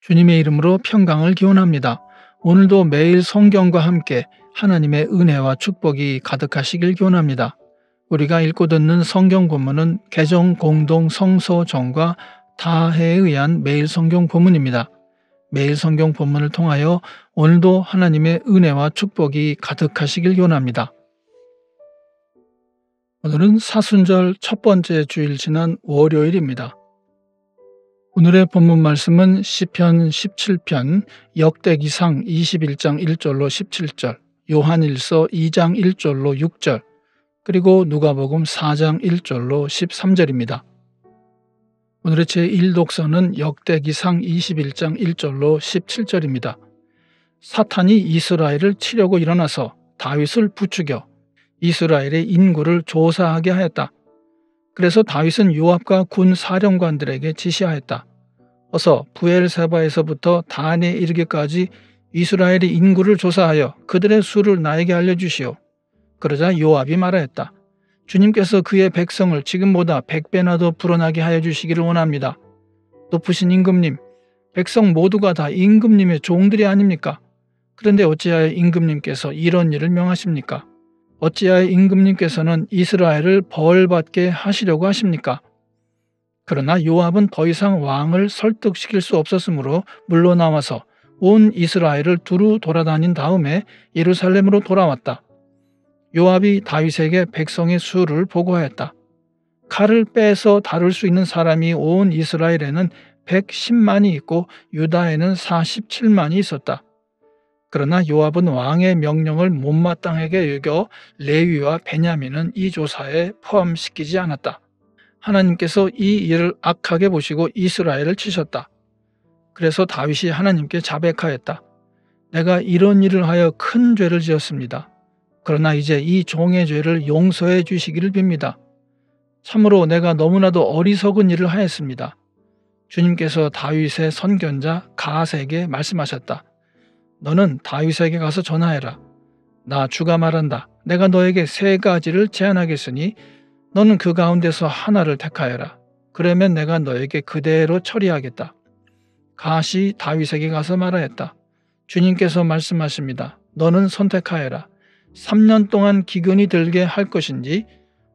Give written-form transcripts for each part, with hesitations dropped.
주님의 이름으로 평강을 기원합니다. 오늘도 매일 성경과 함께 하나님의 은혜와 축복이 가득하시길 기원합니다. 우리가 읽고 듣는 성경 본문은 개정 공동 성서정과 다해에 의한 매일 성경 본문입니다. 매일 성경 본문을 통하여 오늘도 하나님의 은혜와 축복이 가득하시길 기원합니다. 오늘은 사순절 첫 번째 주일 지난 월요일입니다. 오늘의 본문 말씀은 시편 17편 역대기상 21장 1절로 17절, 요한일서 2장 1절로 6절, 그리고 누가복음 4장 1절로 13절입니다. 오늘의 제1독서는 역대기상 21장 1절로 17절입니다. 사탄이 이스라엘을 치려고 일어나서 다윗을 부추겨 이스라엘의 인구를 조사하게 하였다. 그래서 다윗은 요압과 군 사령관들에게 지시하였다. 어서 부엘세바에서부터 단에 이르기까지 이스라엘의 인구를 조사하여 그들의 수를 나에게 알려주시오. 그러자 요압이 말하였다. 주님께서 그의 백성을 지금보다 100배나 더 불어나게 하여 주시기를 원합니다. 높으신 임금님, 백성 모두가 다 임금님의 종들이 아닙니까? 그런데 어찌하여 임금님께서 이런 일을 명하십니까? 어찌하여 임금님께서는 이스라엘을 벌받게 하시려고 하십니까? 그러나 요압은 더 이상 왕을 설득시킬 수 없었으므로 물러나와서 온 이스라엘을 두루 돌아다닌 다음에 예루살렘으로 돌아왔다. 요압이 다윗에게 백성의 수를 보고하였다. 칼을 빼서 다룰 수 있는 사람이 온 이스라엘에는 110만이 있고 유다에는 47만이 있었다. 그러나 요압은 왕의 명령을 못마땅하게 여겨 레위와 베냐민은 이 조사에 포함시키지 않았다. 하나님께서 이 일을 악하게 보시고 이스라엘을 치셨다. 그래서 다윗이 하나님께 자백하였다. 내가 이런 일을 하여 큰 죄를 지었습니다. 그러나 이제 이 종의 죄를 용서해 주시기를 빕니다. 참으로 내가 너무나도 어리석은 일을 하였습니다. 주님께서 다윗의 선견자 갓에게 말씀하셨다. 너는 다윗에게 가서 전하해라. 나 주가 말한다. 내가 너에게 3가지를 제안하겠으니 너는 그 가운데서 하나를 택하여라. 그러면 내가 너에게 그대로 처리하겠다. 갓이 다윗에게 가서 말하였다. 주님께서 말씀하십니다. 너는 선택하여라. 3년 동안 기근이 들게 할 것인지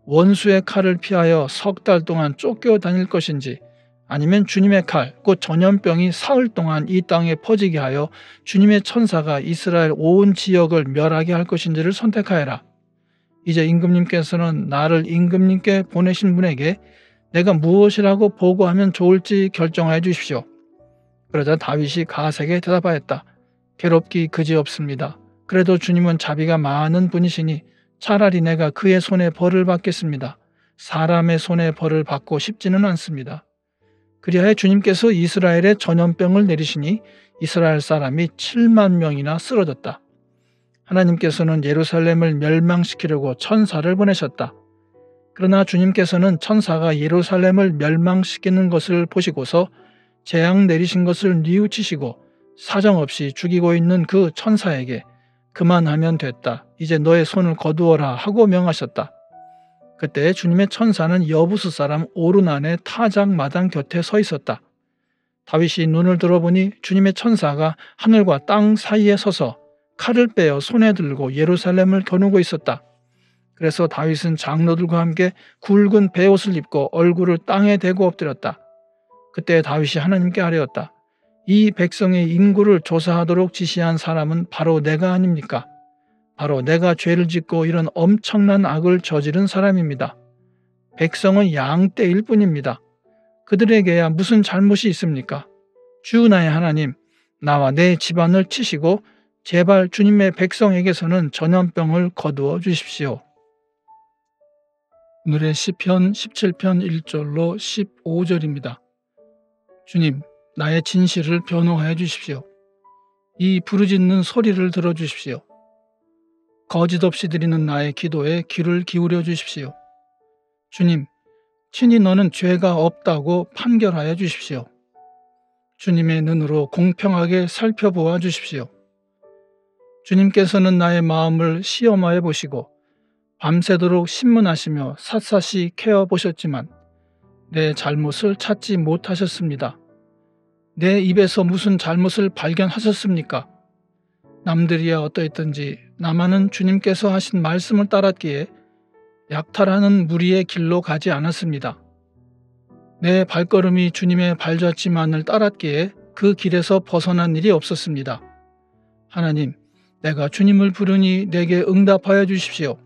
원수의 칼을 피하여 석 달 동안 쫓겨다닐 것인지 아니면 주님의 칼, 곧 전염병이 사흘 동안 이 땅에 퍼지게 하여 주님의 천사가 이스라엘 온 지역을 멸하게 할 것인지를 선택하여라. 이제 임금님께서는 나를 임금님께 보내신 분에게 내가 무엇이라고 보고하면 좋을지 결정하여 주십시오. 그러자 다윗이 갓에게 대답하였다. 괴롭기 그지없습니다. 그래도 주님은 자비가 많은 분이시니 차라리 내가 그의 손에 벌을 받겠습니다. 사람의 손에 벌을 받고 싶지는 않습니다. 그리하여 주님께서 이스라엘에 전염병을 내리시니 이스라엘 사람이 7만 명이나 쓰러졌다. 하나님께서는 예루살렘을 멸망시키려고 천사를 보내셨다. 그러나 주님께서는 천사가 예루살렘을 멸망시키는 것을 보시고서 재앙 내리신 것을 뉘우치시고 사정없이 죽이고 있는 그 천사에게 그만하면 됐다. 이제 너의 손을 거두어라 하고 명하셨다. 그때 주님의 천사는 여부스 사람 오르난의 타작마당 곁에 서 있었다. 다윗이 눈을 들어보니 주님의 천사가 하늘과 땅 사이에 서서 칼을 빼어 손에 들고 예루살렘을 겨누고 있었다. 그래서 다윗은 장로들과 함께 굵은 베옷을 입고 얼굴을 땅에 대고 엎드렸다. 그때 다윗이 하나님께 아뢰었다. 이 백성의 인구를 조사하도록 지시한 사람은 바로 내가 아닙니까? 바로 내가 죄를 짓고 이런 엄청난 악을 저지른 사람입니다. 백성은 양떼일 뿐입니다. 그들에게야 무슨 잘못이 있습니까? 주 나의 하나님, 나와 내 집안을 치시고 제발 주님의 백성에게서는 전염병을 거두어 주십시오. 오늘의 시편 17편 1절로 15절입니다. 주님, 나의 진실을 변호하여 주십시오. 이 부르짖는 소리를 들어주십시오. 거짓 없이 드리는 나의 기도에 귀를 기울여 주십시오. 주님, 친히 너는 죄가 없다고 판결하여 주십시오. 주님의 눈으로 공평하게 살펴보아 주십시오. 주님께서는 나의 마음을 시험하여 보시고 밤새도록 신문하시며 샅샅이 캐어 보셨지만 내 잘못을 찾지 못하셨습니다. 내 입에서 무슨 잘못을 발견하셨습니까? 남들이야 어떠했든지 나만은 주님께서 하신 말씀을 따랐기에 약탈하는 무리의 길로 가지 않았습니다. 내 발걸음이 주님의 발자취만을 따랐기에 그 길에서 벗어난 일이 없었습니다. 하나님, 내가 주님을 부르니 내게 응답하여 주십시오.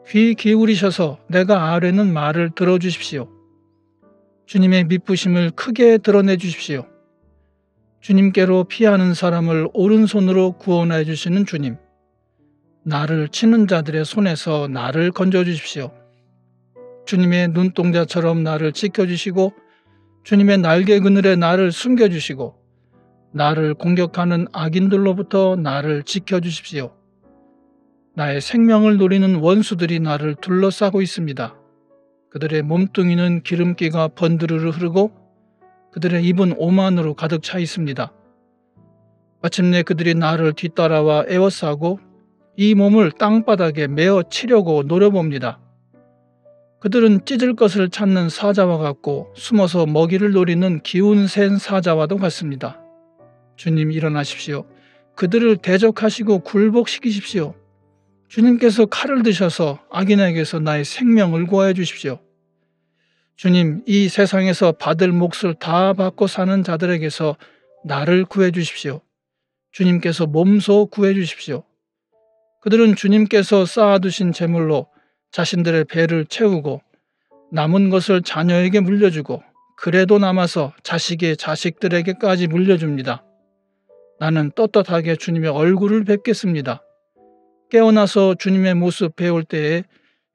귀 기울이셔서 내가 아뢰는 말을 들어주십시오. 주님의 미쁘심을 크게 드러내 주십시오. 주님께로 피하는 사람을 오른손으로 구원해 주시는 주님, 나를 치는 자들의 손에서 나를 건져 주십시오. 주님의 눈동자처럼 나를 지켜주시고 주님의 날개 그늘에 나를 숨겨주시고 나를 공격하는 악인들로부터 나를 지켜주십시오. 나의 생명을 노리는 원수들이 나를 둘러싸고 있습니다. 그들의 몸뚱이는 기름기가 번드르르 흐르고 그들의 입은 오만으로 가득 차 있습니다. 마침내 그들이 나를 뒤따라와 에워싸고 이 몸을 땅바닥에 메어 치려고 노려봅니다. 그들은 찢을 것을 찾는 사자와 같고 숨어서 먹이를 노리는 기운센 사자와도 같습니다. 주님 일어나십시오. 그들을 대적하시고 굴복시키십시오. 주님께서 칼을 드셔서 악인에게서 나의 생명을 구하여 주십시오. 주님, 이 세상에서 받을 몫을 다 받고 사는 자들에게서 나를 구해 주십시오. 주님께서 몸소 구해 주십시오. 그들은 주님께서 쌓아두신 재물로 자신들의 배를 채우고 남은 것을 자녀에게 물려주고 그래도 남아서 자식의 자식들에게까지 물려줍니다. 나는 떳떳하게 주님의 얼굴을 뵙겠습니다. 깨어나서 주님의 모습 배울 때에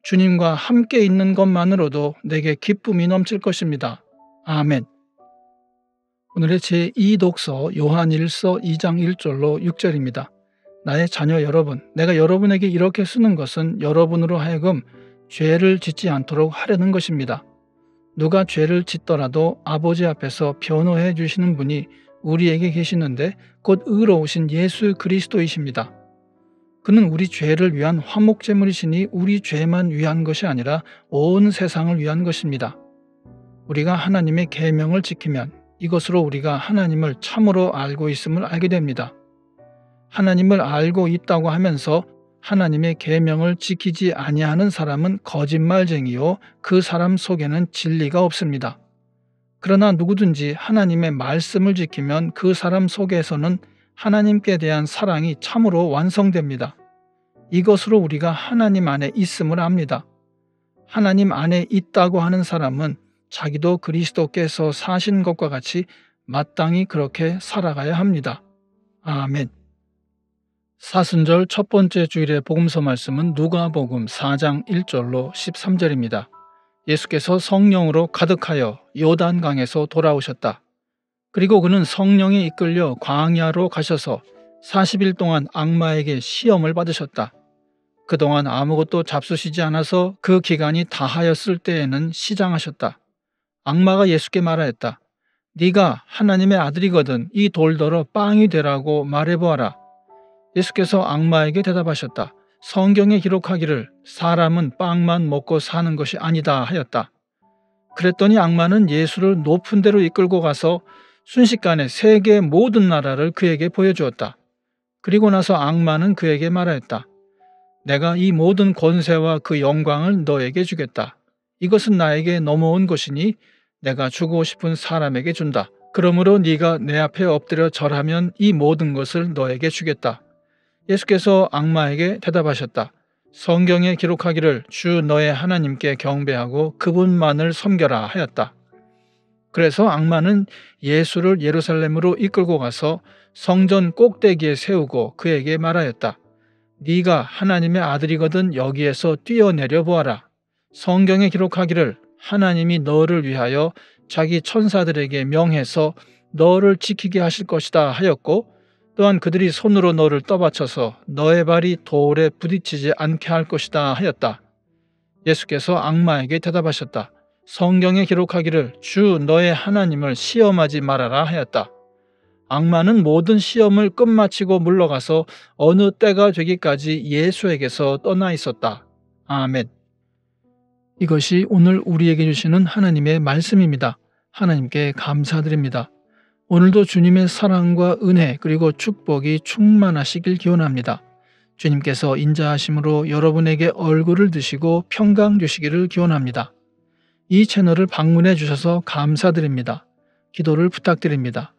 주님과 함께 있는 것만으로도 내게 기쁨이 넘칠 것입니다. 아멘. 오늘의 제2독서 요한일서 2장 1절로 6절입니다. 나의 자녀 여러분, 내가 여러분에게 이렇게 쓰는 것은 여러분으로 하여금 죄를 짓지 않도록 하려는 것입니다. 누가 죄를 짓더라도 아버지 앞에서 변호해 주시는 분이 우리에게 계시는데 곧 의로우신 예수 그리스도이십니다. 그는 우리 죄를 위한 화목제물이시니 우리 죄만 위한 것이 아니라 온 세상을 위한 것입니다. 우리가 하나님의 계명을 지키면 이것으로 우리가 하나님을 참으로 알고 있음을 알게 됩니다. 하나님을 알고 있다고 하면서 하나님의 계명을 지키지 아니하는 사람은 거짓말쟁이요 그 사람 속에는 진리가 없습니다. 그러나 누구든지 하나님의 말씀을 지키면 그 사람 속에서는 하나님께 대한 사랑이 참으로 완성됩니다. 이것으로 우리가 하나님 안에 있음을 압니다. 하나님 안에 있다고 하는 사람은 자기도 그리스도께서 사신 것과 같이 마땅히 그렇게 살아가야 합니다. 아멘. 사순절 첫 번째 주일의 복음서 말씀은 누가복음 4장 1절로 13절입니다. 예수께서 성령으로 가득하여 요단강에서 돌아오셨다. 그리고 그는 성령에 이끌려 광야로 가셔서 40일 동안 악마에게 시험을 받으셨다. 그동안 아무것도 잡수시지 않아서 그 기간이 다하였을 때에는 시장하셨다. 악마가 예수께 말하였다. 네가 하나님의 아들이거든 이 돌더러 빵이 되라고 말해보아라. 예수께서 악마에게 대답하셨다. 성경에 기록하기를 사람은 빵만 먹고 사는 것이 아니다 하였다. 그랬더니 악마는 예수를 높은 데로 이끌고 가서 순식간에 세계 모든 나라를 그에게 보여주었다. 그리고 나서 악마는 그에게 말하였다. 내가 이 모든 권세와 그 영광을 너에게 주겠다. 이것은 나에게 넘어온 것이니 내가 주고 싶은 사람에게 준다. 그러므로 네가 내 앞에 엎드려 절하면 이 모든 것을 너에게 주겠다. 예수께서 악마에게 대답하셨다. 성경에 기록하기를 주 너의 하나님께 경배하고 그분만을 섬겨라 하였다. 그래서 악마는 예수를 예루살렘으로 이끌고 가서 성전 꼭대기에 세우고 그에게 말하였다. 네가 하나님의 아들이거든 여기에서 뛰어내려 보아라. 성경에 기록하기를 하나님이 너를 위하여 자기 천사들에게 명해서 너를 지키게 하실 것이다 하였고 또한 그들이 손으로 너를 떠받쳐서 너의 발이 돌에 부딪히지 않게 할 것이다 하였다. 예수께서 악마에게 대답하셨다. 성경에 기록하기를 주 너의 하나님을 시험하지 말아라 하였다. 악마는 모든 시험을 끝마치고 물러가서 어느 때가 되기까지 예수에게서 떠나 있었다. 아멘. 이것이 오늘 우리에게 주시는 하나님의 말씀입니다. 하나님께 감사드립니다. 오늘도 주님의 사랑과 은혜 그리고 축복이 충만하시길 기원합니다. 주님께서 인자하심으로 여러분에게 얼굴을 드시고 평강 주시기를 기원합니다. 이 채널을 방문해 주셔서 감사드립니다. 기도를 부탁드립니다.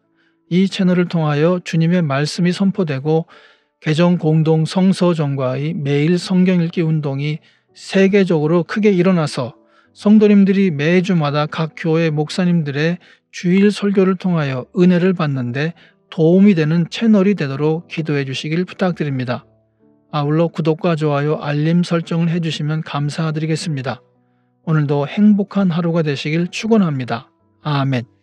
이 채널을 통하여 주님의 말씀이 선포되고 개정 공동 성서정과의 매일 성경 읽기 운동이 세계적으로 크게 일어나서 성도님들이 매주마다 각 교회 목사님들의 주일 설교를 통하여 은혜를 받는데 도움이 되는 채널이 되도록 기도해 주시길 부탁드립니다. 아울러 구독과 좋아요, 알림 설정을 해주시면 감사드리겠습니다. 오늘도 행복한 하루가 되시길 축원합니다. 아멘.